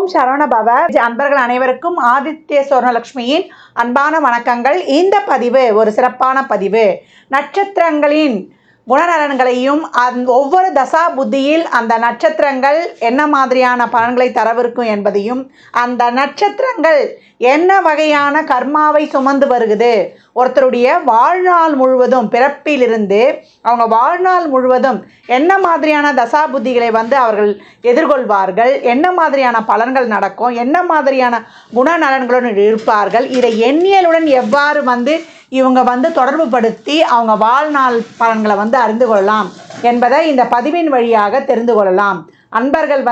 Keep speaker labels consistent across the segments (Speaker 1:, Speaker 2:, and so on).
Speaker 1: ஓம் சரவணபவ. அன்பர்கள் அனைவருக்கும் ஆதித்ய சொர்ணலக்ஷ்மியின் அன்பான வணக்கங்கள். இந்த பதிவு ஒரு சிறப்பான பதிவு. நட்சத்திரங்களின் குணநலன்களையும் ஒவ்வொரு தசா புத்தியில் அந்த நட்சத்திரங்கள் என்ன மாதிரியான பலன்களை தரவிருக்கும் என்பதையும், அந்த நட்சத்திரங்கள் என்ன வகையான கர்மாவை சுமந்து வருகுது, ஒருத்தருடைய வாழ்நாள் முழுவதும் பிறப்பிலிருந்து அவங்க வாழ்நாள் முழுவதும் என்ன மாதிரியான தசா புத்திகளை அவர்கள் எதிர்கொள்வார்கள், என்ன மாதிரியான பலன்கள் நடக்கும், என்ன மாதிரியான குணநலன்களுடன் இருப்பார்கள், இதை எண்ணியலுடன் எவ்வாறு இவங்க தொடர்பு படுத்தி அவங்க வாழ்நாள் பலன்களை அறிந்து கொள்ளலாம் என்பதை இந்த பதிவின் வழியாக தெரிந்து கொள்ளலாம். அன்பர்கள்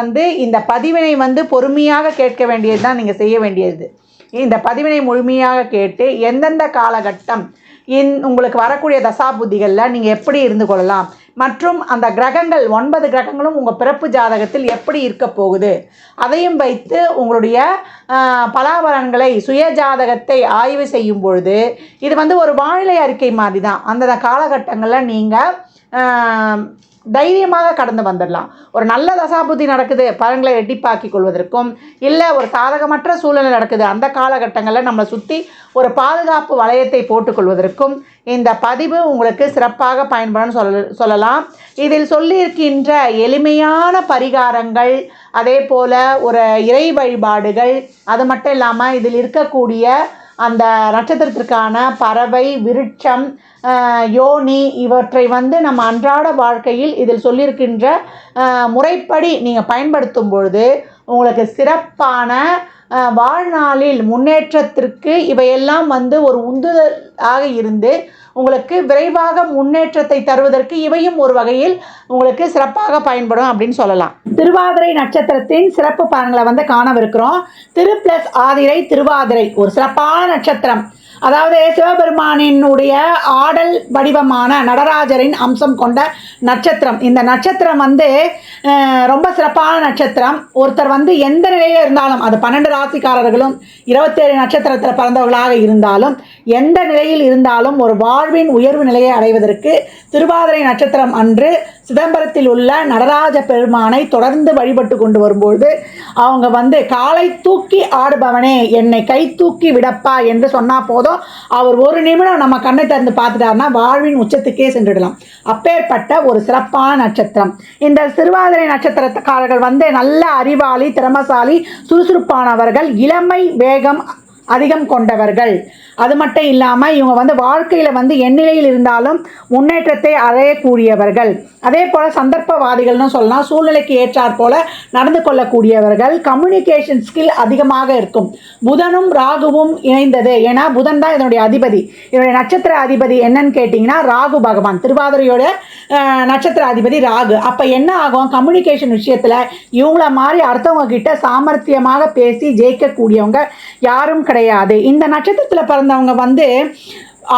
Speaker 1: இந்த பதிவினை பொறுமையாக கேட்க வேண்டியது தான் நீங்கள் செய்ய வேண்டியது. இந்த பதிவினை முழுமையாக கேட்டு எந்தெந்த காலகட்டம் உங்களுக்கு வரக்கூடிய தசா புத்திகளில் நீங்கள் எப்படி இருந்து கொள்ளலாம், மற்றும் அந்த கிரகங்கள் 9 கிரகங்களும் உங்கள் பிறப்பு ஜாதகத்தில் எப்படி இருக்க போகுது, அதையும் வைத்து உங்களுடைய பலாபலன்களை சுய ஜாதகத்தை ஆய்வு செய்யும் பொழுது இது ஒரு வானிலை அறிக்கை மாதிரி தான். அந்த காலகட்டங்களில் நீங்கள் தைரியமாக கடந்து வந்துடலாம். ஒரு நல்ல தசாபுத்தி நடக்குது, பலன்களை ரெட்டிப்பாக்கிக் கொள்வதற்கும், இல்லை ஒரு சாதகமற்ற சூழ்நிலை நடக்குது, அந்த காலகட்டங்களில் நம்மளை சுற்றி ஒரு பாதுகாப்பு வளையத்தை போட்டுக்கொள்வதற்கும் இந்த பதிவு உங்களுக்கு சிறப்பாக பயன்படும் சொல்லலாம். இதில் சொல்லியிருக்கின்ற எளிமையான பரிகாரங்கள், அதே போல் ஒரு இறை வழிபாடுகள், அது மட்டும் இல்லாமல் இதில் இருக்கக்கூடிய அந்த நட்சத்திரத்திற்கான பறவை, விருட்சம், யோனி இவற்றை நம்ம அன்றாட வாழ்க்கையில் இதில் சொல்லியிருக்கின்ற முறைப்படி நீங்கள் பயன்படுத்தும் பொழுது உங்களுக்கு சிறப்பான வாழ்நாளில் முன்னேற்றத்திற்கு இவையெல்லாம் ஒரு உந்துதலாக இருந்து உங்களுக்கு விரைவாக முன்னேற்றத்தை தருவதற்கு இவையும் ஒரு வகையில் உங்களுக்கு சிறப்பாக பயன்படும் அப்படின்னு சொல்லலாம். திருவாதிரை நட்சத்திரத்தின் சிறப்பு பலன்களை காணவிருக்கிறோம். திரு பிளஸ் ஆதிரை திருவாதிரை ஒரு சிறப்பான நட்சத்திரம். அதாவது சிவபெருமானினுடைய ஆடல் வடிவமான நடராஜரின் அம்சம் கொண்ட நட்சத்திரம். இந்த நட்சத்திரம் ரொம்ப சிறப்பான நட்சத்திரம். ஒருத்தர் எந்த நிலையில் இருந்தாலும், அது 12 ராசிக்காரர்களும் 27 நட்சத்திரத்தில் பிறந்தவர்களாக இருந்தாலும், எந்த நிலையில் இருந்தாலும் ஒரு வாழ்வின் உயர்வு நிலையை அடைவதற்கு திருவாதிரை நட்சத்திரம் அன்று சிதம்பரத்தில் உள்ள நடராஜ பெருமானை தொடர்ந்து வழிபட்டு கொண்டு வரும்பொழுது அவங்க காலை தூக்கி ஆடுபவனே என்னை கை தூக்கி விடப்பா என்று சொன்னால் போதும், அவர் ஒரு நிமிடம் நம்ம கண்ணை திறந்து பார்த்துட்டாருன்னா வாழ்வின் உச்சத்துக்கே சென்றுடலாம். அப்பேற்பட்ட ஒரு சிறப்பான நட்சத்திரம். இந்த திருவாதிரை நட்சத்திரக்காரர்கள் நல்ல அறிவாளி, திறமசாலி, சுறுசுறுப்பானவர்கள், இளமை வேகம் அதிகம் கொண்டவர்கள். அது மட்டும் இல்லாமல் இவங்க வாழ்க்கையில் எந்நிலையில் இருந்தாலும் முன்னேற்றத்தை அடையக்கூடியவர்கள். அதே போல் சந்தர்ப்பவாதிகள்னு சொல்லலாம். சூழ்நிலைக்கு ஏற்றாற் போல நடந்து கொள்ளக்கூடியவர்கள். கம்யூனிகேஷன் ஸ்கில் அதிகமாக இருக்கும். புதனும் ராகுவும் இணைந்தது. ஏன்னா புதன் தான் இதனுடைய அதிபதி. இதனுடைய நட்சத்திர அதிபதி என்னன்னு கேட்டிங்கன்னா ராகு பகவான். திருவாதிரையோட நட்சத்திர அதிபதி ராகு. அப்போ என்ன ஆகும், கம்யூனிகேஷன் விஷயத்தில் இவங்கள மாதிரி அடுத்தவங்க கிட்ட சாமர்த்தியமாக பேசி ஜெயிக்கக்கூடியவங்க யாரும் கிடையாது. இந்த நட்சத்திரத்தில் பிறந்தவங்க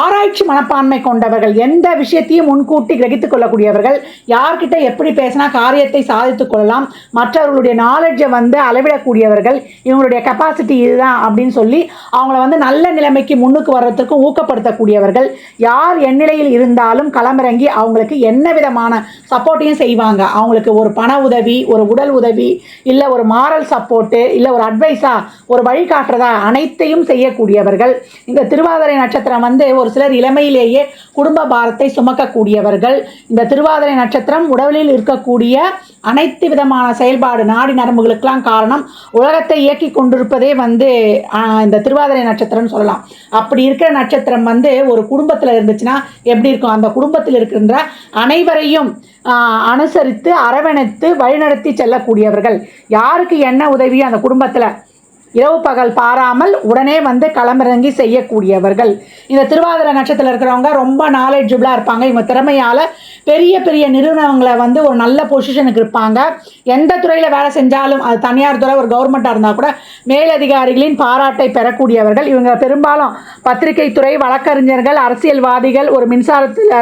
Speaker 1: ஆராய்ச்சி மனப்பான்மை கொண்டவர்கள். எந்த விஷயத்தையும் முன்கூட்டி கிரகித்துக் கொள்ளக்கூடியவர்கள். யார்கிட்ட எப்படி பேசினா காரியத்தை சாதித்துக் கொள்ளலாம், மற்றவர்களுடைய நாலேஜை அளவிடக்கூடியவர்கள். இவங்களுடைய கெப்பாசிட்டி இதுதான் அப்படின்னு சொல்லி அவங்கள நல்ல நிலைமைக்கு முன்னுக்கு வர்றதுக்கும் ஊக்கப்படுத்தக்கூடியவர்கள். யார் எந்நிலையில் இருந்தாலும் களமிறங்கி அவங்களுக்கு என்ன விதமான சப்போர்ட்டையும் செய்வாங்க. அவங்களுக்கு ஒரு பண உதவி, ஒரு உடல் உதவி, இல்லை ஒரு மாரல் சப்போர்ட்டு, இல்லை ஒரு அட்வைஸா, ஒரு வழிகாட்டுறதா, அனைத்தையும் செய்யக்கூடியவர்கள். இந்த திருவாதிரை நட்சத்திரம் ஒரு சிலர் இளமையிலேயே குடும்ப பாரத்தை சுமக்கக்கூடியவர்கள். இந்த திருவாதிரை நட்சத்திரம் உடலில் இருக்கக்கூடிய அனைத்து விதமான செயல்பாடு, நாடி நரம்புகளுக்கெல்லாம் காரணம் உலகத்தை இயக்கி கொண்டிருப்பதே இந்த திருவாதிரை நட்சத்திரம் சொல்லலாம். அப்படி இருக்கிற நட்சத்திரம் ஒரு குடும்பத்தில் இருந்துச்சுன்னா எப்படி இருக்கும், அந்த குடும்பத்தில் இருக்கின்ற அனைவரையும் அனுசரித்து அரவணைத்து வழிநடத்தி செல்லக்கூடியவர்கள். யாருக்கு என்ன உதவியோ அந்த குடும்பத்தில் இரவு பகல் பாராமல் உடனே களமிறங்கி செய்யக்கூடியவர்கள். இந்த திருவாதிரை நட்சத்திரத்தில் இருக்கிறவங்க ரொம்ப நாலேஜபிளாக இருப்பாங்க. இவங்க திறமையால் பெரிய பெரிய நிறுவனங்களை ஒரு நல்ல பொசிஷனுக்கு இருப்பாங்க. எந்த துறையில் வேலை செஞ்சாலும், அது தனியார் துறை, ஒரு கவர்மெண்ட்டாக இருந்தால் கூட மேலதிகாரிகளின் பாராட்டை பெறக்கூடியவர்கள். இவங்க பெரும்பாலும் பத்திரிகை துறை, வழக்கறிஞர்கள், அரசியல்வாதிகள், ஒரு மின்சாரத்தில்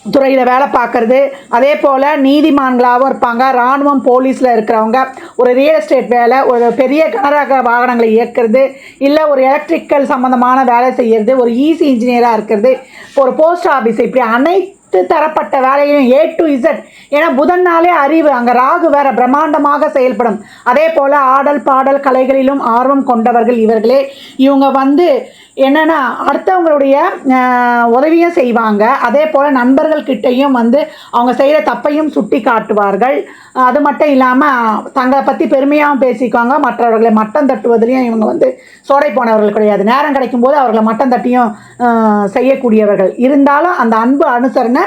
Speaker 1: துறையில் வேலை பார்க்குறது, அதே போல் நீதிமான்களாகவும் இருப்பாங்க. இராணுவம், போலீஸில் இருக்கிறவங்க, ஒரு ரியல் எஸ்டேட் வேலை, ஒரு பெரிய கனரக வாகனங்களை இயக்கிறது, இல்லை ஒரு எலக்ட்ரிக்கல் சம்மந்தமான வேலை செய்கிறது, ஒரு ஈசி இன்ஜினியராக இருக்கிறது, ஒரு போஸ்ட் ஆஃபீஸ், இப்படி அனைத்து தரப்பட்ட வேலையும் A to Z. ஏன்னா புதன்னாலே அறிவு, அங்கே ராகு வேற பிரம்மாண்டமாக செயல்படும். அதே போல் ஆடல் பாடல் கலைகளிலும் ஆர்வம் கொண்டவர்கள் இவர்களே. இவங்க வந்து என்னென்னா அடுத்தவங்களுடைய உதவியும் செய்வாங்க. அதே போல் நண்பர்கள்கிட்டையும் வந்து அவங்க செய்கிற தப்பையும் சுட்டி காட்டுவார்கள். அது மட்டும் இல்லாமல் தங்களை பற்றி பெருமையாகவும் பேசிக்குவாங்க. மற்றவர்களை மட்டம் தட்டுவதிலையும் இவங்க வந்து சோடை போனவர்கள் கிடையாது. நேரம் கிடைக்கும்போது அவர்களை மட்டம் தட்டியும் செய்யக்கூடியவர்கள். இருந்தாலும் அந்த அன்பு அனுசரணை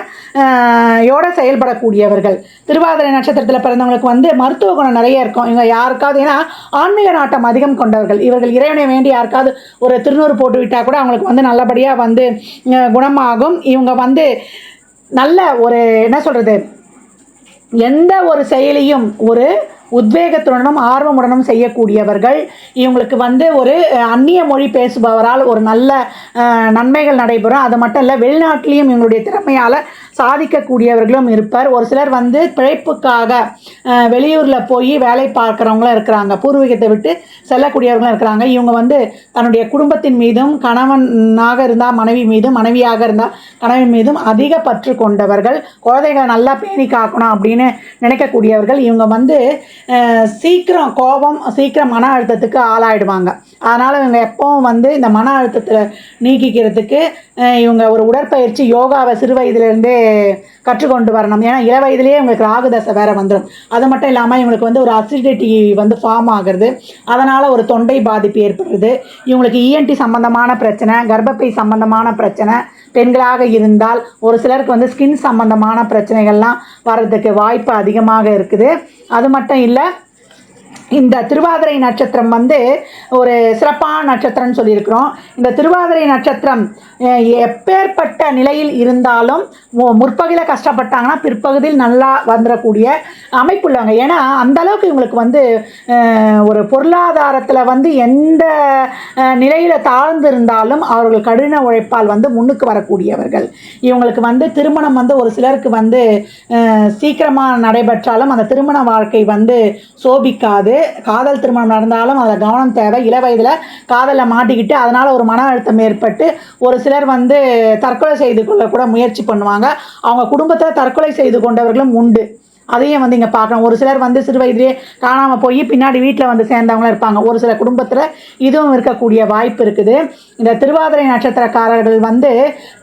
Speaker 1: யோட செயல்படக்கூடியவர்கள். திருவாதிரை நட்சத்திரத்தில் பிறந்தவங்களுக்கு வந்து மருத்துவ குணம் நிறைய இருக்கும். இவங்க யாருக்காவது, ஏன்னா ஆன்மீக நாட்டம் அதிகம் கொண்டவர்கள் இவர்கள். இறைவனை வேண்டி யாருக்காவது ஒரு திருநூறு போட்டு விட்டால் கூட அவங்களுக்கு வந்து நல்லபடியாக வந்து குணமாகும். இவங்க வந்து நல்ல ஒரு என்ன சொல்கிறது, எந்த ஒரு செயலையும் ஒரு உத்வேகத்துடனும் ஆர்வமுடனும் செய்யக்கூடியவர்கள். இவங்களுக்கு வந்து ஒரு அந்நிய மொழி பேசுபவரால் ஒரு நல்ல நன்மைகள் நடைபெறும். அது மட்டும் இல்லை, வெளிநாட்டிலையும் இவங்களுடைய திறமையால் சாதிக்கக்கூடியவர்களும் இருப்பார். ஒரு சிலர் வந்து பிழைப்புக்காக வெளியூரில் போய் வேலை பார்க்குறவங்களும் இருக்கிறாங்க. பூர்வீகத்தை விட்டு செல்லக்கூடியவர்களும் இருக்கிறாங்க. இவங்க வந்து தன்னுடைய குடும்பத்தின் மீதும், கணவனாக இருந்தால் மனைவி மீதும், மனைவியாக இருந்தால் கணவன் மீதும் அதிக பற்று கொண்டவர்கள். குழந்தைகளை நல்லா பேணி காக்கணும் அப்படின்னு நினைக்கக்கூடியவர்கள். இவங்க வந்து சீக்கிரம் கோபம், சீக்கிரம் மன அழுத்தத்துக்கு ஆளாயிடுவாங்க. அதனால் இவங்க எப்பவும் வந்து இந்த மன அழுத்தத்தை நீக்கிக்கிறதுக்கு இவங்க ஒரு உடற்பயிற்சி யோகாவை சிறு வயதிலிருந்தே கற்றுக்கொண்டு வரணும். ஏன்னா இள வயதிலேயே இவங்களுக்கு ராகு தசை வேறு வந்துடும். அது மட்டும் இல்லாமல் இவங்களுக்கு வந்து ஒரு அசிடிட்டி வந்து ஃபார்ம் ஆகிறது. அதனால் ஒரு தொண்டை பாதிப்பு ஏற்படுறது. இவங்களுக்கு இஎன்டி சம்பந்தமான பிரச்சனை, கர்ப்பப்பை சம்பந்தமான பிரச்சனை, பெண்களாக இருந்தால் ஒரு சிலருக்கு வந்து ஸ்கின் சம்பந்தமான பிரச்சனைகள்லாம் வர்றதுக்கு வாய்ப்பு அதிகமாக இருக்குது. அது மட்டும் இல்லை, இந்த திருவாதிரை நட்சத்திரம் வந்து ஒரு சிறப்பான நட்சத்திரம்னு சொல்லியிருக்கிறோம். இந்த திருவாதிரை நட்சத்திரம் எப்பேற்பட்ட நிலையில் இருந்தாலும் முற்பகுதியில் கஷ்டப்பட்டாங்கன்னா பிற்பகுதியில் நல்லா வந்துடக்கூடிய அமைப்புள்ளவங்க. ஏன்னா அந்தளவுக்கு இவங்களுக்கு வந்து ஒரு பொருளாதாரத்தில் வந்து எந்த நிலையில் தாழ்ந்து இருந்தாலும் அவர்கள் கடின உழைப்பால் வந்து முன்னுக்கு வரக்கூடியவர்கள். இவங்களுக்கு வந்து திருமணம் வந்து ஒரு சிலருக்கு வந்து சீக்கிரமாக நடைபெற்றாலும் அந்த திருமண வாழ்க்கை வந்து சோபிக்காது. காதல் திருமணம் நடந்தாலும் அதில் கவனம் தேவை. இள வயதில் காதலில் மாட்டிக்கிட்டு அதனால் ஒரு மன அழுத்தம் ஏற்பட்டு ஒரு சிலர் வந்து தற்கொலை செய்து கொள்ள கூட முயற்சி பண்ணுவாங்க. அவங்க குடும்பத்தில் தற்கொலை செய்து கொண்டவர்களும் உண்டு. அதையும் வந்து இங்கே பார்க்கலாம். ஒரு சிலர் வந்து சிறு வயதிலே காணாமல் போய் பின்னாடி வீட்டில் வந்து சேர்ந்தவங்களும் இருப்பாங்க. ஒரு சில குடும்பத்தில் இதுவும் இருக்கக்கூடிய வாய்ப்பு இருக்குது. இந்த திருவாதிரை நட்சத்திரக்காரர்கள் வந்து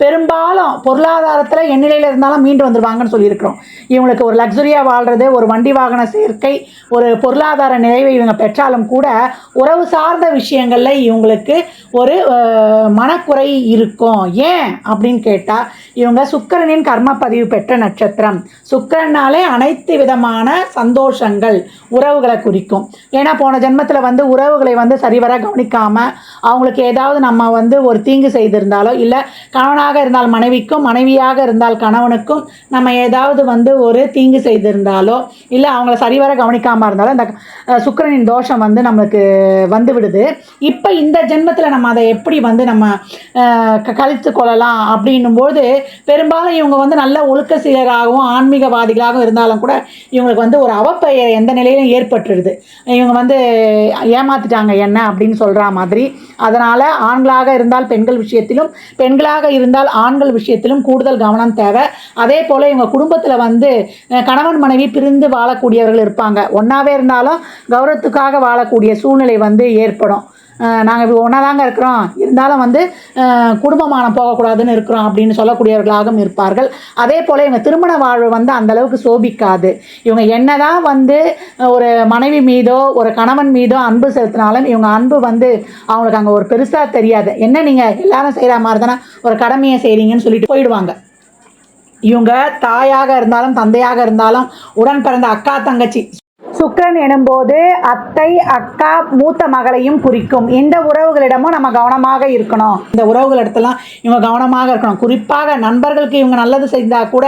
Speaker 1: பெரும்பாலும் பொருளாதாரத்தில் எந்நிலையில் இருந்தாலும் மீண்டு வந்துடுவாங்கன்னு சொல்லியிருக்கிறோம். இவங்களுக்கு ஒரு லக்ஸுரியாக வாழ்கிறது, ஒரு வண்டி வாகன சேர்க்கை, ஒரு பொருளாதார நிறைவை இவங்க பெற்றாலும் கூட உறவு சார்ந்த விஷயங்களில் இவங்களுக்கு ஒரு மனக்குறை இருக்கும். ஏன் அப்படின்னு கேட்டால், இவங்க சுக்கிரனின் கர்ம பதிவு பெற்ற நட்சத்திரம். சுக்கிரனாலே அனைத்து விதமான சந்தோஷங்கள் உறவுகளை குறிக்கும். ஏன்னா போன ஜென்மத்தில் வந்து உறவுகளை வந்து சரிவர கவனிக்காமல் அவங்களுக்கு ஏதாவது நம்ம வந்து ஒரு தீங்கு செய்திருந்தாலோ, இல்லை கணவனாக இருந்தால் மனைவிக்கும், மனைவியாக இருந்தால் கணவனுக்கும் நம்ம ஏதாவது வந்து ஒரு தீங்கு செய்திருந்தாலோ, இல்லை அவங்கள சரிவர கவனிக்காமல் இருந்தாலும் இந்த சுக்கிரனின் தோஷம் வந்து நம்மளுக்கு வந்து விடுது. இப்போ இந்த ஜென்மத்தில் நம்ம அதை எப்படி வந்து நம்ம கழித்து கொள்ளலாம் அப்படின்னும்போது, பெரும்பாலும் இவங்க வந்து நல்ல ஒழுக்க சீலராகவும் ஆன்மீகவாதிகளாகவும் இருந்தாலும் கூட இவங்களுக்கு வந்து ஒரு அவப்பெயர் எந்த நிலையிலும் ஏற்பட்டுடுது. இவங்க வந்து ஏமாத்திட்டாங்க என்ன அப்படின்னு சொல்கிற மாதிரி. அதனால் ஆண்களாக இருந்தால் பெண்கள் விஷயத்திலும், பெண்களாக இருந்தால் ஆண்கள் விஷயத்திலும் கூடுதல் கவனம் தேவை. அதே போல் இவங்க குடும்பத்தில் வந்து கணவன் மனைவி பிரிந்து வாழக்கூடியவர்கள் இருப்பாங்க. ஒன்றாவே இருந்தாலும் கௌரவத்துக்காக வாழக்கூடிய சூழ்நிலை வந்து ஏற்படும். நாங்கள் ஒன்றா தாங்க இருக்கிறோம், இருந்தாலும் வந்து குடும்பமானம் போகக்கூடாதுன்னு இருக்கிறோம் அப்படின்னு சொல்லக்கூடியவர்களாகவும் இருப்பார்கள். அதே போல் இவங்க திருமண வாழ்வு வந்து அந்தளவுக்கு சோபிக்காது. இவங்க என்ன தான் வந்து ஒரு மனைவி மீதோ ஒரு கணவன் மீதோ அன்பு செலுத்தினாலும் இவங்க அன்பு வந்து அவங்களுக்கு அங்கே ஒரு பெருசாக தெரியாது. என்ன நீங்கள் எல்லாரும் செய்கிற மாதிரி தானே ஒரு கடமையை செய்கிறீங்கன்னு சொல்லிட்டு போயிடுவாங்க. இவங்க தாயாக இருந்தாலும் தந்தையாக இருந்தாலும் உடன் பிறந்த அக்கா தங்கச்சி, சுக்கிரன் எனும்போது அத்தை, அக்கா, மூத்த மகளையும் குறிக்கும். இந்த உறவுகளிடமும் நம்ம கவனமாக இருக்கணும். இந்த உறவுகளிடத்தெல்லாம் இவங்க கவனமாக இருக்கணும். குறிப்பாக நண்பர்களுக்கு இவங்க நல்லது செய்தால் கூட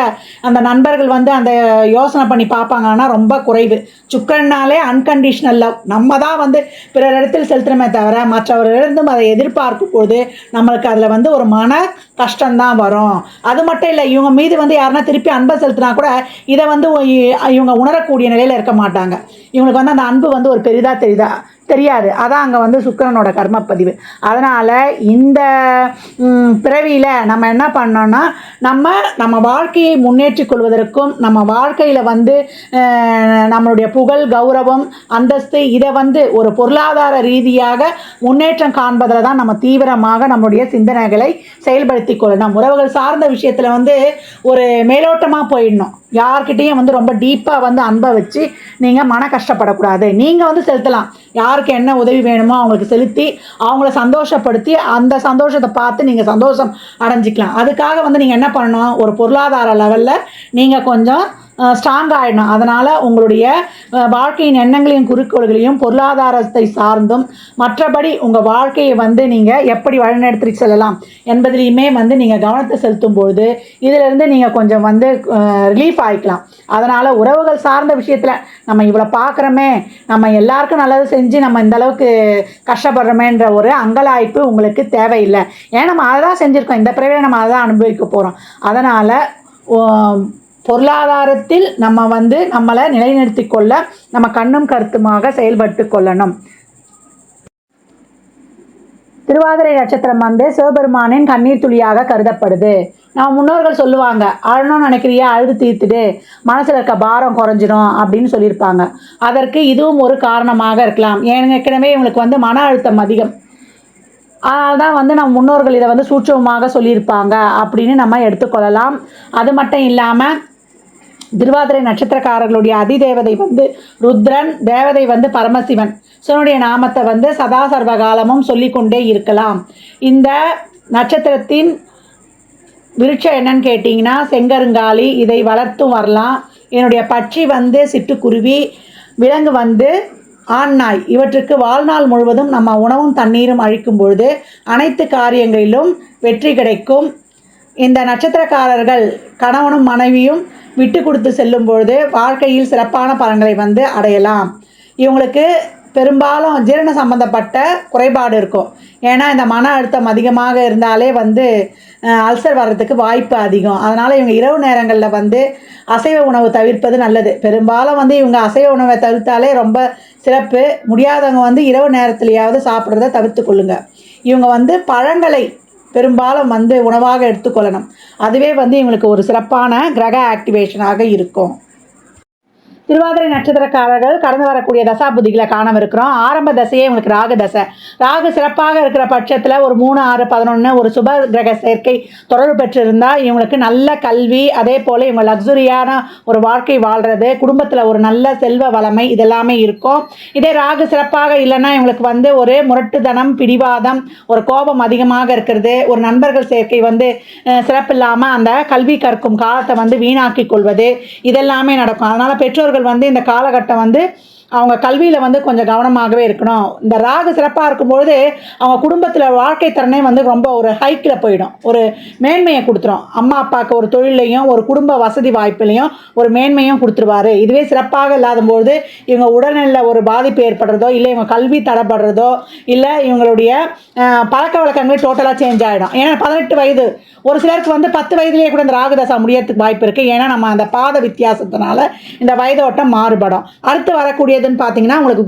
Speaker 1: அந்த நண்பர்கள் வந்து அந்த யோசனை பண்ணி பார்ப்பாங்கன்னா ரொம்ப குறைவு. சுக்கிரனாலே அன்கண்டிஷனல் லவ். நம்ம தான் வந்து பிறர் இடத்தில் செலுத்துகிறோமே தவிர மற்றவர்களிடம் அதை எதிர்பார்க்கும் போது நம்மளுக்கு அதில் வந்து ஒரு மன கஷ்டம்தான் வரும். அது மட்டும் இல்லை, இவங்க மீது வந்து யாருன்னா திருப்பி அன்பை செலுத்தினா கூட இதை வந்து இவங்க உணரக்கூடிய நிலையில் இருக்க மாட்டாங்க. இவங்களுக்கு வந்து அந்த அன்பு வந்து ஒரு பெரிதாக தெரியாது. அதான் அங்கே வந்து சுக்கிரனோட கர்மப்பதிவு. அதனால் இந்த பிறவியில் நம்ம என்ன பண்ணோன்னா, நம்ம வாழ்க்கையை முன்னேற்றிக் கொள்வதற்கும், நம்ம வாழ்க்கையில் வந்து நம்மளுடைய புகழ், கௌரவம், அந்தஸ்து இதை வந்து ஒரு பொருளாதார ரீதியாக முன்னேற்றம் காண்பதில் தான் நம்ம தீவிரமாக நம்மளுடைய சிந்தனைகளை செயல்படுத்தி கொள்ளணும். உறவுகள் சார்ந்த விஷயத்தில் வந்து ஒரு மேலோட்டமாக போயிடணும். யார்கிட்டையும் வந்து ரொம்ப டீப்பாக வந்து அன்பை வச்சு நீங்கள் மன கஷ்டப்படக்கூடாது. நீங்கள் வந்து செலுத்தலாம். யாருக்கு என்ன உதவி வேணுமோ அவங்களுக்கு செலுத்தி அவங்கள சந்தோஷப்படுத்தி அந்த சந்தோஷத்தை பார்த்து நீங்கள் சந்தோஷம் அடைஞ்சிக்கலாம். அதுக்காக வந்து நீங்கள் என்ன பண்ணணும், ஒரு பொருளாதார லெவலில் நீங்கள் கொஞ்சம் ஸ்ட்ராங் ஆகிடணும். அதனால் உங்களுடைய வாழ்க்கையின் எண்ணங்களையும் குறிக்கோள்களையும் பொருளாதாரத்தை சார்ந்தும் மற்றபடி உங்கள் வாழ்க்கையை வந்து நீங்கள் எப்படி வழிநடத்திட்டு செல்லலாம் என்பதிலையுமே வந்து நீங்கள் கவனத்தை செலுத்தும் பொழுது இதிலிருந்து நீங்கள் கொஞ்சம் வந்து ரிலீஃப் ஆகிக்கலாம். அதனால் உறவுகள் சார்ந்த விஷயத்தில் நம்ம இவ்வளோ பார்க்குறோமே, நம்ம எல்லாருக்கும் நல்லது செஞ்சு நம்ம இந்தளவுக்கு கஷ்டப்படுறோமேன்ற ஒரு அங்கலாய்ப்பு உங்களுக்கு தேவையில்லை. ஏன்னா நம்ம அதை தான் செஞ்சுருக்கோம். இந்த பிறவியை நம்ம அதை தான் அனுபவிக்க போகிறோம். அதனால் பொருளாதாரத்தில் நம்ம வந்து நம்மளை நிலைநிறுத்தி கொள்ள நம்ம கண்ணும் கருத்துமாக செயல்பட்டு கொள்ளணும். திருவாதிரை நட்சத்திரம் வந்து சிவபெருமானின் கண்ணீர் துளியாக கருதப்படுது. நம்ம முன்னோர்கள் சொல்லுவாங்க, அழணும்னு நினைக்கிறியா அழுது தீர்த்துடு, மனசில் இருக்க பாரம் குறைஞ்சிடும் அப்படின்னு சொல்லியிருப்பாங்க. அதற்கு இதுவும் ஒரு காரணமாக இருக்கலாம். ஏற்கனவே இவங்களுக்கு வந்து மன அழுத்தம் அதிகம். அதனால தான் வந்து நம்ம முன்னோர்கள் இதை வந்து சூட்சமமாக சொல்லியிருப்பாங்க அப்படின்னு நம்ம எடுத்துக்கொள்ளலாம். அது மட்டும் இல்லாமல் திருவாதிரை நட்சத்திரக்காரர்களுடைய அதிதேவதை வந்து ருத்ரன், தேவதை வந்து பரமசிவன். சிவனுடைய நாமத்தை வந்து சதா சர்வகாலமும் சொல்லிக்கொண்டே இருக்கலாம். இந்த நட்சத்திரத்தின் விருட்சம் என்னன்னு கேட்டிங்கன்னா செங்கருங்காலி. இதை வளர்த்தும் வரலாம். என்னுடைய பட்சி வந்து சிட்டுக்குருவி, விலங்கு வந்து ஆண் நாய். இவற்றுக்கு வாழ்நாள் முழுவதும் நம்ம உணவும் தண்ணீரும் அழிக்கும் பொழுது அனைத்து காரியங்களிலும் வெற்றி கிடைக்கும். இந்த நட்சத்திரக்காரர்கள் கணவனும் மனைவியும் விட்டு கொடுத்து செல்லும் பொழுது வாழ்க்கையில் சிறப்பான பலன்களை வந்து அடையலாம். இவங்களுக்கு பெரும்பாலும் ஜீரண சம்பந்தப்பட்ட குறைபாடு இருக்கும். ஏன்னா இந்த மன அழுத்தம் அதிகமாக இருந்தாலே வந்து அல்சர் வர்றதுக்கு வாய்ப்பு அதிகம். அதனால் இவங்க இரவு நேரங்களில் வந்து அசைவ உணவு தவிர்ப்பது நல்லது. பெரும்பாலும் வந்து இவங்க அசைவ உணவை தவிர்த்தாலே ரொம்ப சிறப்பு. முடியாதவங்க வந்து இரவு நேரத்துலையாவது சாப்பிட்றத தவிர்த்து கொள்ளுங்க. இவங்க வந்து பழங்களை பெரும்பாலும் வந்து உணவாக எடுத்துக்கொள்ளணும். அதுவே வந்து இவங்களுக்கு ஒரு சிறப்பான கிரக ஆக்டிவேஷனாக இருக்கும். திருவாதிரை நட்சத்திரக்காரர்கள் கடந்து வரக்கூடிய தசாபுதிகளை காணவிருக்கிறோம். ஆரம்ப தசையே இவங்களுக்கு ராகு தசை. ராகு சிறப்பாக இருக்கிற பட்சத்தில் ஒரு 3, 6, 11 ஒரு சுப கிரக சேர்க்கை தொடர்பு பெற்றிருந்தால் இவங்களுக்கு நல்ல கல்வி, அதே போல் இவங்க லக்ஸுரியான ஒரு வாழ்க்கை வாழ்கிறது, குடும்பத்தில் ஒரு நல்ல செல்வ வளமை இதெல்லாமே இருக்கும். இதே ராகு சிறப்பாக இல்லைன்னா இவங்களுக்கு வந்து ஒரு முரட்டுத்தனம், பிடிவாதம், ஒரு கோபம் அதிகமாக இருக்கிறது, ஒரு நண்பர்கள் சேர்க்கை வந்து சிறப்பில்லாமல் அந்த கல்வி கற்கும் காலத்தை வந்து வீணாக்கி கொள்வது இதெல்லாமே நடக்கும். அதனால் பெற்றோர்கள் வந்து இந்த காலகட்டம் வந்து அவங்க கல்வியில் வந்து கொஞ்சம் கவனமாகவே இருக்கணும். இந்த ராகு சிறப்பாக இருக்கும்பொழுது அவங்க குடும்பத்தில் வாழ்க்கை திறனே வந்து ரொம்ப ஒரு ஹைக்கில் போயிடும், ஒரு மேன்மையை கொடுத்துரும். அம்மா அப்பாவுக்கு ஒரு தொழிலையும் ஒரு குடும்ப வசதி வாய்ப்புலையும் ஒரு மேன்மையும் கொடுத்துருவாரு. இதுவே சிறப்பாக இல்லாதபோது இவங்க உடல்நிலையில் ஒரு பாதிப்பு ஏற்படுறதோ, இல்லை இவங்க கல்வி தடைப்படுறதோ, இல்லை இவங்களுடைய பழக்க வழக்கங்கள் டோட்டலாக சேஞ்ச் ஆகிடும். ஏன்னா 18 வயது, ஒரு சிலருக்கு வந்து 10 வயதுலேயே கூட இந்த ராகுதசா முடியறதுக்கு வாய்ப்பு இருக்குது. ஏன்னா நம்ம அந்த பாத வித்தியாசத்தினால இந்த வயதோட்டம் மாறுபடும். அடுத்து வரக்கூடியதுன்னு பார்த்தீங்கன்னா உங்களுக்கு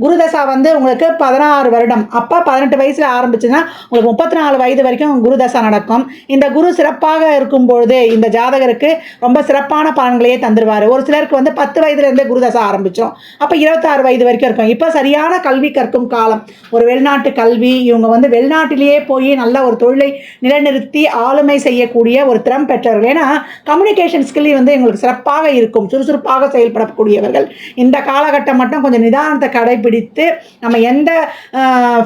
Speaker 1: குருதசா வந்து உங்களுக்கு 16 வருடம். அப்போ 18 வயசில் ஆரம்பிச்சுன்னா உங்களுக்கு 34 வயது வரைக்கும் குருதசா நடக்கும். இந்த குரு சிறப்பாக இருக்கும்பொழுது இந்த ஜாதகருக்கு ரொம்ப சிறப்பான பலன்களையே தந்துடுவார். ஒரு சிலருக்கு வந்து 10 வயதுலேருந்தே குருதசா ஆரம்பித்தோம், அப்போ 26 வயது வரைக்கும் இருக்கும். இப்போ சரியான கல்வி கற்கும் காலம், ஒரு வெளிநாட்டு கல்வி. இவங்க வந்து வெளிநாட்டிலேயே போய் நல்ல ஒரு தொழிலை நிலைநிறுத்தி ஆளுமை செய்யக்கூடிய ஒரு திறம் பெற்றவர்கள். ஏன்னா கம்யூனிகேஷன் ஸ்கில் வந்து எங்களுக்கு சிறப்பாக இருக்கும், சுறுசுறுப்பாக செயல்படக்கூடியவர்கள். இந்த காலகட்டம் மட்டும் கொஞ்சம் நிதானத்தை கடைபிடித்து நம்ம எந்த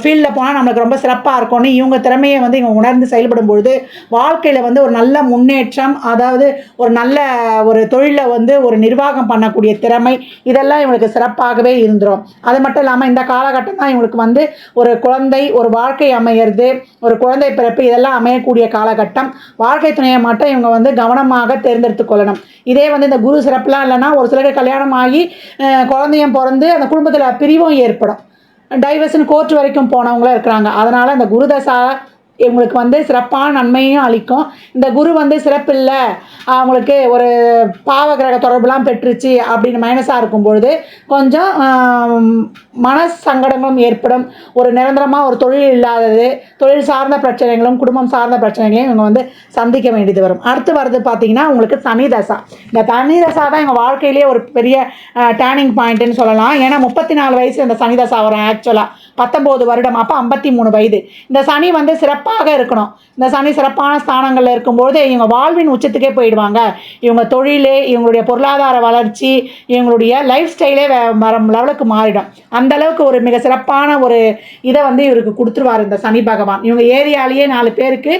Speaker 1: ஃபீல்டில் போனால் நம்மளுக்கு ரொம்ப சிறப்பாக இருக்கும்னு இவங்க திறமையை வந்து இவங்க உணர்ந்து செயல்படும் பொழுது வாழ்க்கையில் வந்து ஒரு நல்ல முன்னேற்றம், அதாவது ஒரு நல்ல ஒரு தொழிலை வந்து ஒரு நிர்வாகம் பண்ணக்கூடிய திறமை இதெல்லாம் இவங்களுக்கு சிறப்பாகவே இருந்துடும். அது மட்டும் இல்லாமல் இந்த காலகட்டம் தான் இவங்களுக்கு வந்து ஒரு குழந்தை, ஒரு வாழ்க்கை அமையிறது, ஒரு குழந்தை பிறப்பு இதெல்லாம் அமையக்கூடிய காலகட்டம். வாழ்க்கை துணையை மட்டும் இவங்க வந்து கவனமாக தேர்ந்தெடுத்து கொள்ளணும். இதே வந்து இந்த குரு சிறப்புலாம் இல்லைன்னா ஒரு சிலருக்கு கல்யாணம் ஆகி குழந்தையும் பிறந்து அந்த குடும்பத்தில் பிரிவும் ஏற்படும். டைவர்ஸ்னு கோர்ட் வரைக்கும் போனவங்களும் இருக்கிறாங்க. அதனால் அந்த குருதசா உங்களுக்கு வந்து சிறப்பான நன்மையும் அளிக்கும். இந்த குரு வந்து சிறப்பில்லை, அவங்களுக்கு ஒரு பாவ கிரக தொடர்புலாம் பெற்றுச்சு அப்படின்னு மைனஸாக இருக்கும்பொழுது கொஞ்சம் மன சங்கடங்களும் ஏற்படும். ஒரு நிரந்தரமாக ஒரு தொழில் இல்லாதது, தொழில் சார்ந்த பிரச்சனைகளும் குடும்பம் சார்ந்த பிரச்சனைகளையும் இவங்க வந்து சந்திக்க வேண்டியது வரும். அடுத்து வருது பார்த்தீங்கன்னா உங்களுக்கு சனி தசா. இந்த சனி தசா தான் எங்கள் வாழ்க்கையிலேயே ஒரு பெரிய டேர்னிங் பாயிண்ட்டுன்னு சொல்லலாம். ஏன்னா 34 வயசு இந்த சனி தசா வரும் ஆக்சுவலாக. 19 வருடம், அப்போ 53 வயது. இந்த சனி வந்து சிறப்பாக இருக்கணும். இந்த சனி சிறப்பான ஸ்தானங்களில் இருக்கும்போது இவங்க வாழ்வின் உச்சத்துக்கே போயிடுவாங்க. இவங்க தொழில், இவங்களுடைய பொருளாதார வளர்ச்சி, இவங்களுடைய லைஃப் ஸ்டைலே லெவலுக்கு மாறிடும். அந்த அளவுக்கு ஒரு மிக சிறப்பான ஒரு இதை வந்து இவருக்கு கொடுத்துருவார் இந்த சனி பகவான். இவங்க ஏரியாலேயே 4 பேருக்கு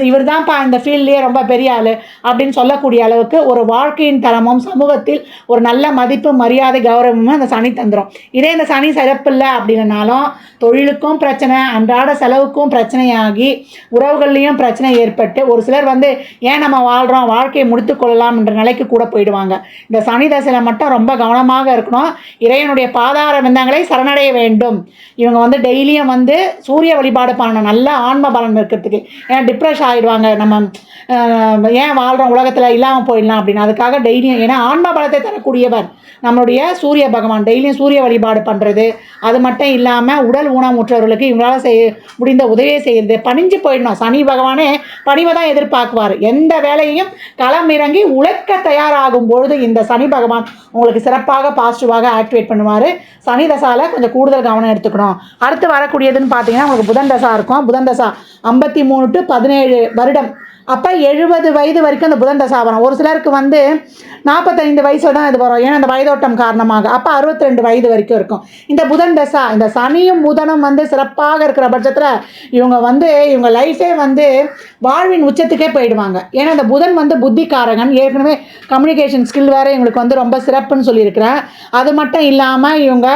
Speaker 1: இவர் தான்ப்பா இந்த ஃபீல்ட்லேயே ரொம்ப பெரிய ஆள் அப்படின்னு சொல்லக்கூடிய அளவுக்கு ஒரு வாழ்க்கையின் தரமும் சமூகத்தில் ஒரு நல்ல மதிப்பு, மரியாதை, கௌரவமும் அந்த சனி தந்துடும். இதே இந்த சனி சிறப்பில்லை அப்படின்னாலும் தொழிலுக்கும் பிரச்சனை, அன்றாட செலவுக்கும் பிரச்சனையாகி உறவுகள்லேயும் பிரச்சனை ஏற்பட்டு ஒரு சிலர் வந்து ஏன் நம்ம வாழ்கிறோம், வாழ்க்கையை முடித்து கொள்ளலாம் என்ற நிலைக்கு கூட போயிடுவாங்க. இந்த சனி தசையில் மட்டும் ரொம்ப கவனமாக இருக்கணும். இறைவனுடைய பாதார விந்தங்களை சரணடைய வேண்டும். இவங்க வந்து டெய்லியும் வந்து சூரிய வழிபாடு பண்ணணும், நல்ல ஆன்ம பலன் இருக்கிறதுக்கு. ஏன்னா டிப்ரெஷன் ஆகிடுவாங்க, நம்ம ஏன் வாழ்கிறோம் உலகத்தில் இல்லாமல் போயிடலாம் அப்படின்னு. அதுக்காக டெய்லியும், ஏன்னா ஆன்ம பலத்தை தரக்கூடியவர் நம்மளுடைய சூரிய பகவான், டெய்லியும் சூரிய வழிபாடு பண்ணுறது. அது மட்டும் இல்லாமல் உடல் ஊனமுற்றவர்களுக்கு இவங்களால் முடிந்த உதவியை செய்கிறது. பணிஞ்சு போயிடணும். சனி பகவானே பணிவை தான் எதிர்பார்க்குவார். எந்த வேலையையும் களம் இறங்கி உழைக்க தயாராகும் பொழுது இந்த சனி பகவான் உங்களுக்கு சிறப்பாக பாசிட்டிவாக ஆக்டிவேட் பண்ணுவார். சனி தசாவில் கொஞ்சம் கூடுதல் கவனம் எடுத்துக்கணும். அடுத்து வரக்கூடியதுன்னு பார்த்தீங்கன்னா உங்களுக்கு புதன் தசா இருக்கும். புதன் தசா 53 to 17 வருடம். அப்போ 70 வயது வரைக்கும் அந்த புதன் தசா வரும். ஒரு சிலருக்கு வந்து 45 வயசில் தான் இது வரும், ஏன்னா அந்த வயதோட்டம் காரணமாக. அப்போ 62 வயது வரைக்கும் இருக்கும் இந்த புதன் தசா. இந்த சனியும் புதனும் வந்து சிறப்பாக இருக்கிற பட்சத்தில் இவங்க வந்து இவங்க லைஃபே வந்து வாழ்வின் உச்சத்துக்கே போயிடுவாங்க. ஏன்னா இந்த புதன் வந்து புத்திக்காரகன். ஏற்கனவே கம்யூனிகேஷன் ஸ்கில் வேறு இவங்களுக்கு வந்து ரொம்ப சிறப்புன்னு சொல்லியிருக்கிறேன். அது மட்டும் இல்லாமல் இவங்க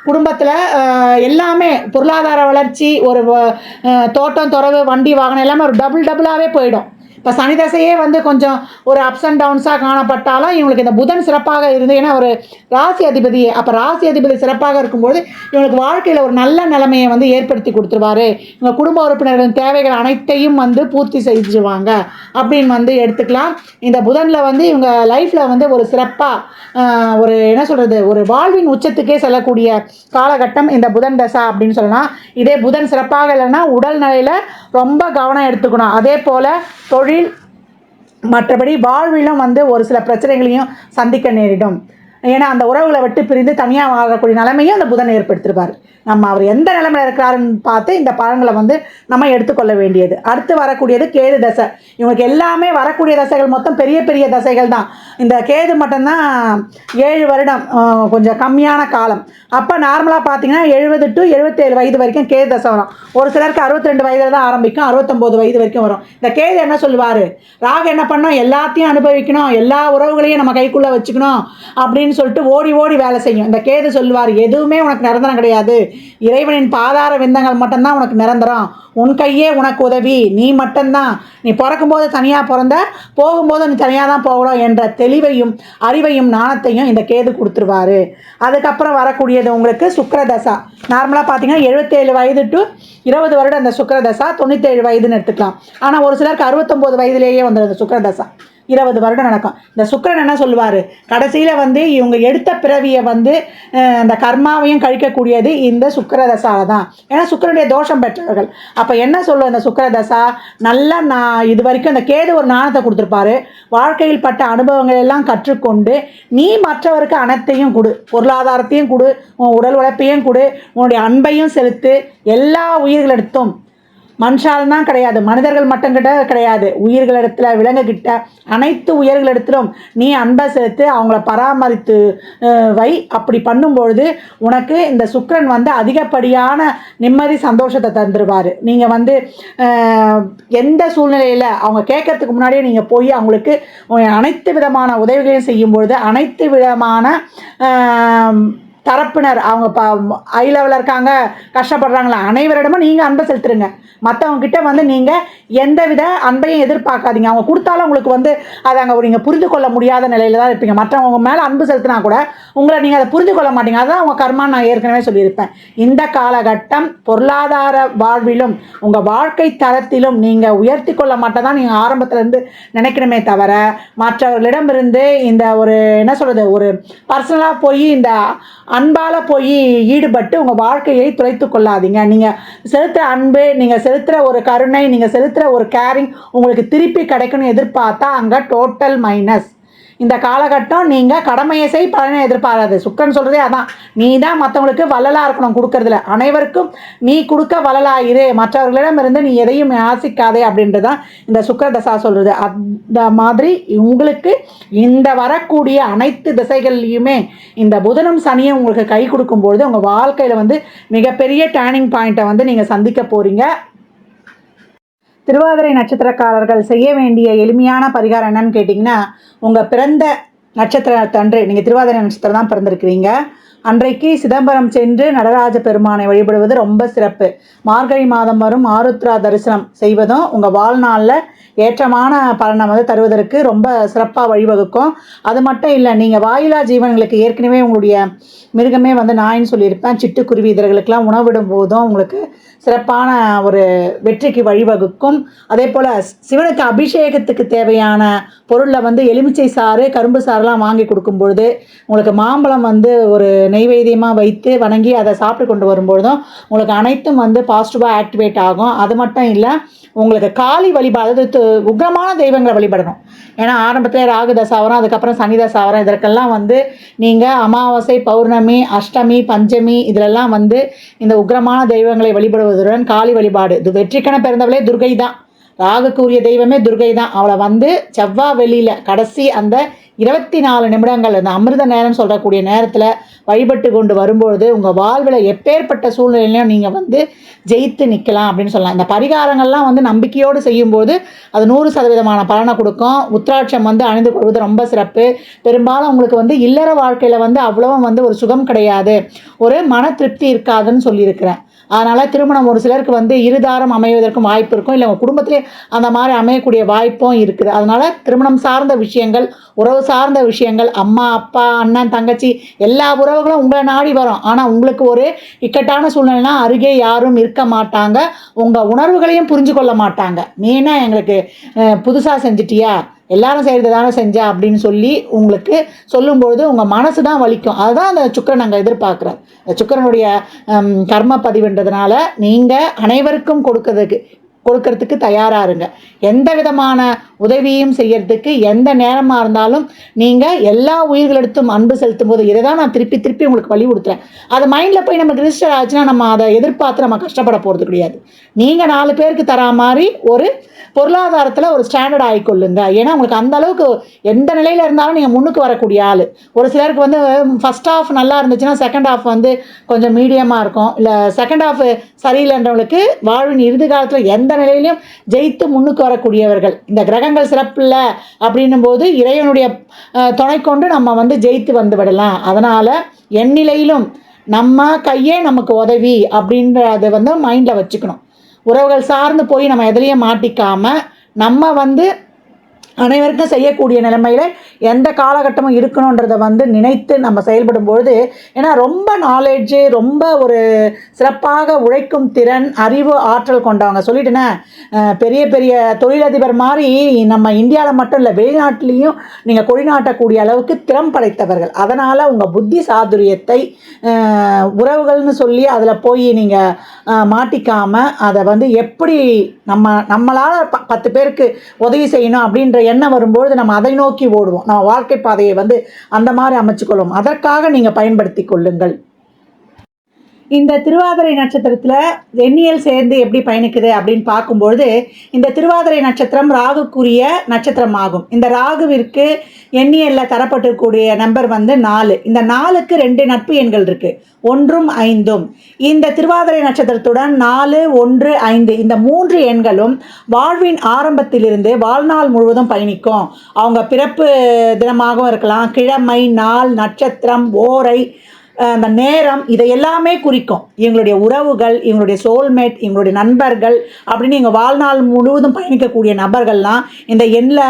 Speaker 1: குடும்பத்தில் எல்லாமே பொருளாதார வளர்ச்சி, ஒரு தோட்டம், துறவு, வண்டி, வாகனம் எல்லாமே ஒரு டபுளாகவே போயிடும். இப்போ சனி தசையே வந்து கொஞ்சம் ஒரு அப்ஸ் அண்ட் டவுன்ஸாக காணப்பட்டாலும் இவங்களுக்கு இந்த புதன் சிறப்பாக இருந்து, ஏன்னா ஒரு ராசி அதிபதி, அப்போ ராசி அதிபதி சிறப்பாக இருக்கும்போது இவங்களுக்கு வாழ்க்கையில் ஒரு நல்ல நிலைமையை வந்து ஏற்படுத்தி கொடுத்துருவாரு. இவங்க குடும்ப உறுப்பினர்களின் தேவைகள் அனைத்தையும் வந்து பூர்த்தி செஞ்சுருவாங்க அப்படின்னு வந்து எடுத்துக்கலாம். இந்த புதனில் வந்து இவங்க லைஃப்பில் வந்து ஒரு சிறப்பாக ஒரு என்ன சொல்கிறது, ஒரு வாழ்வின் உச்சத்துக்கே செல்லக்கூடிய காலகட்டம் இந்த புதன் தசா அப்படின்னு சொல்லலாம். இதே புதன் சிறப்பாக இல்லைன்னா உடல் நிலையில் ரொம்ப கவனம் எடுத்துக்கணும். அதே போல் தொழில், மற்றபடி வாழ்விலும் வந்து ஒரு சில பிரச்சனைகளையும் சந்திக்க நேரிடும். ஏன்னா அந்த உறவுகளை விட்டு பிரிந்து தனியாக வாழக்கூடிய நிலைமையும் அந்த புதன் ஏற்படுத்திருப்பார். நம்ம அவர் எந்த நிலைமையில் இருக்கிறாருன்னு பார்த்து இந்த பலன்களை வந்து நம்ம எடுத்துக்கொள்ள வேண்டியது. அடுத்து வரக்கூடியது கேது தசை. இவங்களுக்கு எல்லாமே வரக்கூடிய தசைகள் மொத்தம் பெரிய பெரிய தசைகள் தான். இந்த கேது மட்டும்தான் 7 வருடம், கொஞ்சம் கம்மியான காலம். அப்போ நார்மலாக பார்த்தீங்கன்னா 70 to 77 வயது வரைக்கும் கேது தசை வரும். ஒரு சிலருக்கு 62 வயதில் தான் ஆரம்பிக்கும், 69 வயது வரைக்கும் வரும். இந்த கேது என்ன சொல்லுவார், ராகு என்ன பண்ணோம், எல்லாத்தையும் அனுபவிக்கணும், எல்லா உறவுகளையும் நம்ம கைக்குள்ளே வச்சுக்கணும் அப்படின்னு சொல்லிட்டு ஓடி ஓடி வேலை செய்யும். இந்த கேது சொல்லுவார், எதுவுமே உனக்கு நிரந்தரம் கிடையாது, இறைவனின் பாதார விந்தங்கள் மட்டும்தான் உனக்கு நிரந்தரம், உன் கையே உனக்கு உதவி, நீ மட்டும்தான், நீ பிறக்கும்போது தனியாக பிறந்த, போகும்போது நீ தனியாக தான் போகணும் என்ற தெளிவையும் அறிவையும் ஞானத்தையும் இந்த கேது கொடுத்துருவாரு. அதுக்கப்புறம் வரக்கூடியது உங்களுக்கு சுக்கிரதசா. நார்மலாக பார்த்தீங்கன்னா 77 வயது டு 20 வருடம் அந்த சுக்கிரதசா. 97 வயதுன்னு எடுத்துக்கலாம். ஆனால் ஒரு சிலருக்கு 69 வயதிலேயே வந்துடும் இந்த சுக்கிரதசா. 20 வருடம் நடக்கும். இந்த சுக்கிரன் என்ன சொல்லுவார், கடைசியில் வந்து இவங்க எடுத்த பிறவியை வந்து அந்த கர்மாவையும் கழிக்கக்கூடியது இந்த சுக்கிரதசாவை தான். ஏன்னா சுக்கிரனுடைய தோஷம் பெற்றவர்கள். அப்போ என்ன சொல்லுவோம், இந்த சுக்கிரதசா நல்லா இது வரைக்கும் அந்த கேது ஒரு ஞானத்தை கொடுத்துருப்பாரு. வாழ்க்கையில் பட்ட அனுபவங்கள் எல்லாம் கற்றுக்கொண்டு நீ மற்றவருக்கு அனைத்தையும் கொடு, பொருளாதாரத்தையும் கொடு, உன் உடல் உழைப்பையும் கொடு, உன்னுடைய அன்பையும் செலுத்து. எல்லா உயிர்களிடத்தும், மனுஷால் தான் கிடையாது, மனிதர்கள் மட்டும் கிட்ட கிடையாது, உயிர்களிடத்தில், விலங்குகிட்ட, அனைத்து உயிர்களிடத்திலும் நீ அன்பை செலுத்து, அவங்கள பராமரித்து வை. அப்படி பண்ணும்பொழுது உனக்கு இந்த சுக்கிரன் வந்து அதிகப்படியான நிம்மதி, சந்தோஷத்தை தந்துடுவார். நீங்கள் வந்து எந்த சூழ்நிலையில் அவங்க கேட்கறதுக்கு முன்னாடியே நீங்கள் போய் அவங்களுக்கு அனைத்து விதமான உதவிகளையும் செய்யும்பொழுது, அனைத்து விதமான தரப்பினர் அவங்க ஹை லெவலில் இருக்காங்க, கஷ்டப்படுறாங்களா, அனைவரிடமும் நீங்கள் அன்பை செலுத்துருங்க. மற்றவங்கக்கிட்ட வந்து நீங்கள் எந்தவித அன்பையும் எதிர்பார்க்காதீங்க. அவங்க கொடுத்தாலும் உங்களுக்கு வந்து அதை அங்கே நீங்கள் புரிந்து கொள்ள முடியாத நிலையில் தான் இருப்பீங்க. மற்றவங்க மேலே அன்பு செலுத்தினா கூட உங்களை நீங்கள் அதை புரிந்து கொள்ள மாட்டீங்க. அதுதான் உங்கள் கர்மான்னு நான் ஏற்கனவே சொல்லியிருப்பேன். இந்த காலகட்டம் பொருளாதார வாழ்விலும் உங்கள் வாழ்க்கை தரத்திலும் நீங்கள் உயர்த்தி கொள்ள மாட்டேதான் நீங்கள் ஆரம்பத்திலேருந்து நினைக்கணுமே தவிர, மற்றவர்களிடமிருந்து இந்த ஒரு என்ன சொல்கிறது, ஒரு பர்சனலாக போய் இந்த அன்பால் போய் ஈடுபட்டு உங்கள் வாழ்க்கையை துளைத்து கொள்ளாதீங்க. நீங்கள் செலுத்துகிற அன்பு, நீங்கள் செலுத்துகிற ஒரு கருணை, நீங்கள் செலுத்துகிற ஒரு கேரிங் உங்களுக்கு திருப்பி கிடைக்கணும்னு எதிர்பார்த்தா அங்கே டோட்டல் மைனஸ். இந்த காலகட்டம் நீங்கள் கடமையை செய் பலனை எதிர்பாராது. சுக்கரன் சொல்கிறதே அதான். நீ தான் மற்றவங்களுக்கு வள்ளலாக இருக்கணும் கொடுக்கறதுல. அனைவருக்கும் நீ கொடுக்க வள்ளலாயிரு, மற்றவர்களிடமிருந்து நீ எதையும் ஆசிக்காதே அப்படின்றது தான் இந்த சுக்கர தசா சொல்கிறது. அந்த மாதிரி உங்களுக்கு இந்த வரக்கூடிய அனைத்து திசைகள்லையுமே இந்த புதனும் சனியும் உங்களுக்கு கை கொடுக்கும்பொழுது உங்கள் வாழ்க்கையில் வந்து மிகப்பெரிய டேர்னிங் பாயிண்ட்டை வந்து நீங்கள் சந்திக்க போகிறீங்க. திருவாதிரை நட்சத்திரக்காரர்கள் செய்ய வேண்டிய எளிமையான பரிகாரம் என்னன்னு கேட்டிங்கன்னா, உங்கள் பிறந்த நட்சத்திரத்தன்று, நீங்கள் திருவாதிரை நட்சத்திரம் தான் பிறந்திருக்கிறீங்க, அன்றைக்கு சிதம்பரம் சென்று நடராஜ பெருமானை வழிபடுவது ரொம்ப சிறப்பு. மார்கழி மாதம் வரும் ஆருத்ரா தரிசனம் செய்வதும் உங்கள் வாழ்நாளில் ஏற்றமான பலனை வந்து தருவதற்கு ரொம்ப சிறப்பாக வழிவகுக்கும். அது மட்டும் இல்லை, நீங்கள் வாயிலா ஜீவன்களுக்கு ஏற்கனவே உங்களுடைய மிருகமே வந்து நாயின்னு சொல்லியிருப்பேன், சிட்டுக்குருவி இதர்களுக்கெல்லாம் உணவிடும் போதும் உங்களுக்கு சிறப்பான ஒரு வெற்றிக்கு வழிவகுக்கும். அதே போல் சிவனுக்கு அபிஷேகத்துக்கு தேவையான பொருளில் வந்து எலுமிச்சை சாறு, கரும்பு சாறுலாம் வாங்கி கொடுக்கும் பொழுது உங்களுக்கு மாம்பழம் வந்து ஒரு நெய்வேத்தியமாக வைத்து வணங்கி அதை சாப்பிட்டு கொண்டு வரும்பொழுதும் உங்களுக்கு அனைத்தும் வந்து பாசிட்டிவாக ஆக்டிவேட் ஆகும். அது மட்டும் இல்லை, உங்களுக்கு காளி வழிபாடு, அது உக்ரமான தெய்வங்களை வழிபடணும். ஏன்னா ஆரம்பத்தில் ராகு தசாவரம், அதுக்கப்புறம் சனி தசாவரம், இதற்கெல்லாம் வந்து நீங்கள் அமாவாசை, பௌர்ணமி, அஷ்டமி, பஞ்சமி இதிலெல்லாம் வந்து இந்த உக்ரமான தெய்வங்களை வழிபடுவதுடன் காளி வழிபாடு, இது வெற்றிக்கென பிறந்தவளே துர்கை தான். ராகுக்கு உரிய தெய்வமே துர்கை தான். அவளை வந்து செவ்வாய் வெளியில் கடைசி அந்த 24 நிமிடங்கள், அந்த அமிர்த நேரம் சொல்லக்கூடிய நேரத்தில் வழிபட்டு கொண்டு வரும்பொழுது உங்கள் வாழ்வில் எப்பேற்பட்ட சூழ்நிலையிலையும் நீங்கள் வந்து ஜெயித்து நிற்கலாம் அப்படின்னு சொல்லலாம். இந்த பரிகாரங்கள்லாம் வந்து நம்பிக்கையோடு செய்யும்போது அது 100% பலனை கொடுக்கும். உத்திராட்சம் வந்து அணிந்து கொள்வது ரொம்ப சிறப்பு. பெரும்பாலும் உங்களுக்கு வந்து இல்லற வாழ்க்கையில் வந்து அவ்வளவும் வந்து ஒரு சுகம் கிடையாது, ஒரு மன திருப்தி இருக்காதுன்னு சொல்லியிருக்கிறேன். அதனால் திருமணம் ஒரு சிலருக்கு வந்து இருதாரம் அமைவதற்கும் வாய்ப்பு இருக்கும், இல்லை உங்கள் குடும்பத்திலே அந்த மாதிரி அமையக்கூடிய வாய்ப்பும் இருக்குது. அதனால் திருமணம் சார்ந்த விஷயங்கள், உறவு சார்ந்த விஷயங்கள், அம்மா அப்பா அண்ணன் தங்கச்சி எல்லா உறவுகளும் உங்களை நாடி வரும். ஆனால் உங்களுக்கு ஒரு இக்கட்டான சூழ்நிலைனா அருகே யாரும் இருக்க மாட்டாங்க, உங்கள் உணர்வுகளையும் புரிஞ்சு கொள்ள மாட்டாங்க. நீ என்ன எங்களுக்கு புதுசாக செஞ்சிட்டியா, எல்லாரும் செய்கிறது தானே செஞ்சா அப்படின்னு சொல்லி உங்களுக்கு சொல்லும்பொழுது உங்கள் மனசு தான் வலிக்கும். அதுதான் அந்த சுக்கிரன் அங்கே எதிர்பார்க்குறார். அந்த சுக்கிரனுடைய கர்ம பதிவுன்றதுனால நீங்கள் அனைவருக்கும் கொடுக்கறதுக்கு தயாராக இருங்க. எந்த விதமான உதவியும் செய்யறதுக்கு எந்த நேரமாக இருந்தாலும் நீங்கள் எல்லா உயிர்களிடத்தும் அன்பு செலுத்தும் போது இதை தான் நான் திருப்பி திருப்பி உங்களுக்கு வழி கொடுத்துறேன். அது மைண்டில் போய் நமக்கு ரிஜிஸ்டர் ஆச்சுன்னா நம்ம அதை எதிர்பார்த்து நம்ம கஷ்டப்பட போகிறது கிடையாது. நீங்கள் 4 பேருக்கு தரா மாதிரி ஒரு பொருளாதாரத்தில் ஒரு ஸ்டாண்டர்ட் ஆகிக்கொள்ளுங்க. ஏன்னா உங்களுக்கு அந்த அளவுக்கு எந்த நிலையில் இருந்தாலும் நீங்கள் முன்னுக்கு வரக்கூடிய ஆள். ஒரு சிலருக்கு வந்து ஃபஸ்ட் ஹாஃப் நல்லா இருந்துச்சுன்னா செகண்ட் ஹாஃப் வந்து கொஞ்சம் மீடியமாக இருக்கும், இல்லை செகண்ட் ஹாஃப் சரியில்லைன்றவங்களுக்கு வாழ்வின் இறுதி காலத்தில் எந்த நிலையிலையும் ஜெயித்து முன்னுக்கு வரக்கூடியவர்கள். இந்த கிரகங்கள் சிறப்பில்லை அப்படின்னும் போது இறைவனுடைய துணை கொண்டு நம்ம வந்து ஜெயித்து வந்து விடலாம். அதனால் எந்நிலையிலும் நம்ம கையே நமக்கு உதவி அப்படின்றத வந்து மைண்டில் வச்சுக்கணும். உறவுகள் சார்ந்து போய் நம்ம எதுலேயும் மாட்டிக்காமல் நம்ம வந்து அனைவருக்கும் செய்யக்கூடிய நிலைமையில் எந்த காலகட்டமும் இருக்கணுன்றதை வந்து நினைத்து நம்ம செயல்படும்பொழுது, ஏன்னா ரொம்ப நாலேஜு, ரொம்ப ஒரு சிறப்பாக உழைக்கும் திறன், அறிவு, ஆற்றல் கொண்டவங்க. சொல்லிட்டுனே பெரிய பெரிய தொழிலதிபர் மாதிரி நம்ம இந்தியாவில் மட்டும் இல்லை, வெளிநாட்டிலையும் நீங்கள் கொடிநாட்டக்கூடிய அளவுக்கு திறம் படைத்தவர்கள். அதனால் உங்கள் புத்தி சாதுரியத்தை உறவுகள்னு சொல்லி அதில் போய் நீங்கள் மாட்டிக்காமல் அதை வந்து எப்படி நம்மளால் 10 பேருக்கு உதவி செய்யணும் அப்படின்ற எண்ணம் வரும்போது நம்ம அதை நோக்கி ஓடுவோம். நம்ம வாழ்க்கை பாதையை வந்து அந்த மாதிரி அமைச்சுக்கொள்வோம். அதற்காக நீங்கள் பயன்படுத்தி கொள்ளுங்கள். இந்த திருவாதிரை நட்சத்திரத்தில் எண்ணியல் சேர்ந்து எப்படி பயணிக்குது அப்படின்னு பார்க்கும்பொழுது, இந்த திருவாதிரை நட்சத்திரம் ராகுக்குரிய நட்சத்திரம் ஆகும். இந்த ராகுவிற்கு எண்ணியலில் தரப்பட்டிருக்கூடிய நம்பர் வந்து 4. இந்த 4க்கு 2 நட்பு எண்கள் இருக்குது, 1ம் 5ம். இந்த திருவாதிரை நட்சத்திரத்துடன் 4, 1, 5 இந்த 3 எண்களும் வாழ்வின் ஆரம்பத்திலிருந்து வாழ்நாள் முழுவதும் பயணிக்கும். அவங்க பிறப்பு தினமாகவும் இருக்கலாம், கிழமை, நாள், நட்சத்திரம், ஓரை, அந்த நேரம், இதை எல்லாமே குறிக்கும். இவங்களுடைய உறவுகள், இவங்களுடைய சோல்மேட், இவங்களுடைய நண்பர்கள் அப்படின்னு இவங்க வாழ்நாள் முழுவதும் பயணிக்கக்கூடிய நபர்கள்லாம் இந்த எண்ணில்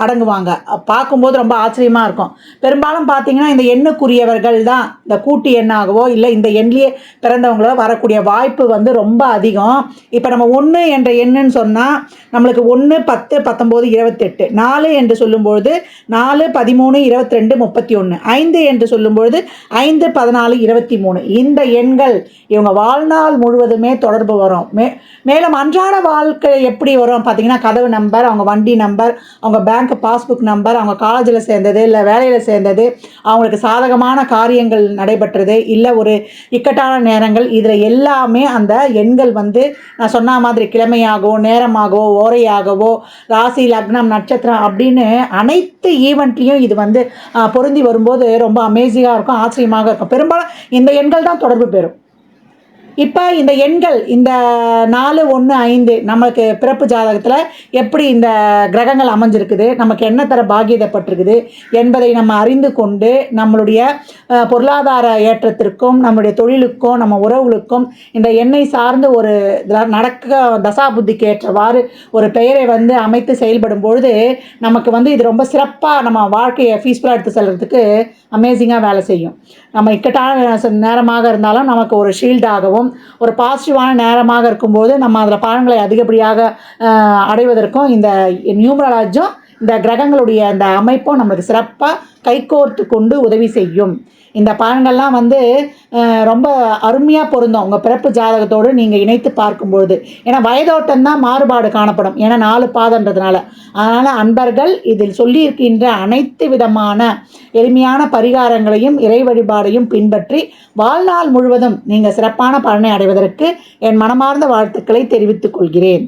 Speaker 1: அடங்குவாங்க. பார்க்கும்போது ரொம்ப ஆச்சரியமாக இருக்கும். பெரும்பாலும் பார்த்தீங்கன்னா இந்த எண்ணுக்குரியவர்கள் தான் இந்த கூட்டு எண்ணாகவோ இல்லை இந்த எண்ணிலே பிறந்தவங்களோ வரக்கூடிய வாய்ப்பு வந்து ரொம்ப அதிகம். இப்போ நம்ம 1 என்ற எண்ணுன்னு சொன்னால் நம்மளுக்கு 1, 10, 19, 28, 4 என்று சொல்லும்பொழுது 4, 13, 22, 31, 5 என்று சொல்லும்பொழுது 5, 14, 23 இந்த எண்கள் இவங்க வாழ்நாள் முழுவதுமே தொடர்பு வரும். மேலும் அன்றாட வாழ்க்கை எப்படி வரும் பார்த்தீங்கன்னா, கதவு நம்பர், அவங்க வண்டி நம்பர், அவங்க பேங்க் பாஸ்புக் நம்பர், அவங்க காலேஜில் சேர்ந்தது இல்லை வேலையில் சேர்ந்தது, அவங்களுக்கு சாதகமான காரியங்கள் நடைபெற்றது இல்லை ஒரு இக்கட்டான நேரங்கள், இதில் எல்லாமே அந்த எண்கள் வந்து நான் சொன்ன மாதிரி கிழமையாகவோ நேரமாகவோ ஓரையாகவோ ராசி லக்னம் நட்சத்திரம் அப்படின்னு அனைத்து ஈவெண்ட்லேயும் இது வந்து பொருந்தி வரும்போது ரொம்ப அமேசிங்காக இருக்கும், ஆச்சரியமாக இருக்கும். பெரும்பாலும் இந்த எண்கள் தான் தொடர்பு பெறும். இப்போ இந்த எண்கள் இந்த 4, 1, 5 நம்மளுக்கு பிறப்பு ஜாதகத்தில் எப்படி இந்த கிரகங்கள் அமைஞ்சிருக்குது, நமக்கு என்ன தர பாக்கியதப்பட்டிருக்குது என்பதை நம்ம அறிந்து கொண்டு நம்மளுடைய பொருளாதார ஏற்றத்திற்கும் நம்மளுடைய தொழிலுக்கும் நம்ம உறவுகளுக்கும் இந்த எண்ணை சார்ந்து ஒரு நடக்க தசாபுத்திக்கு ஏற்றவாறு ஒரு பெயரை வந்து அமைத்து செயல்படும் பொழுது நமக்கு வந்து இது ரொம்ப சிறப்பாக நம்ம வாழ்க்கையை பீஸ்ஃபுல்லாக எடுத்து செல்கிறதுக்கு அமேசிங்காக வேலை செய்யும். நம்ம இக்கட்டான நேரமாக இருந்தாலும் நமக்கு ஒரு ஷீல்டாகவும் ஒரு பாசிட்டிவான நேரமாக இருக்கும்போது நம்ம அதில் பலன்களை அதிகப்படியாக அடைவதற்கும் இந்த நியூமராலஜும் இந்த கிரகங்களுடைய அந்த அமைப்பும் நம்மளுக்கு சிறப்பாக கைகோர்த்து கொண்டு உதவி செய்யும். இந்த பலன்கள்லாம் வந்து ரொம்ப அருமையாக பொருந்தும் உங்கள் பிறப்பு ஜாதகத்தோடு நீங்கள் இணைத்து பார்க்கும்பொழுது. ஏன்னா வயதோட்டம் தான் மாறுபாடு காணப்படும், ஏன்னா 4 பாதன்றதுனால. அதனால் அன்பர்கள் இதில் சொல்லியிருக்கின்ற அனைத்து விதமான எளிமையான பரிகாரங்களையும் இறை வழிபாடையும் பின்பற்றி வாழ்நாள் முழுவதும் நீங்கள் சிறப்பான பலனை அடைவதற்கு என் மனமார்ந்த வாழ்த்துக்களை தெரிவித்துக் கொள்கிறேன்.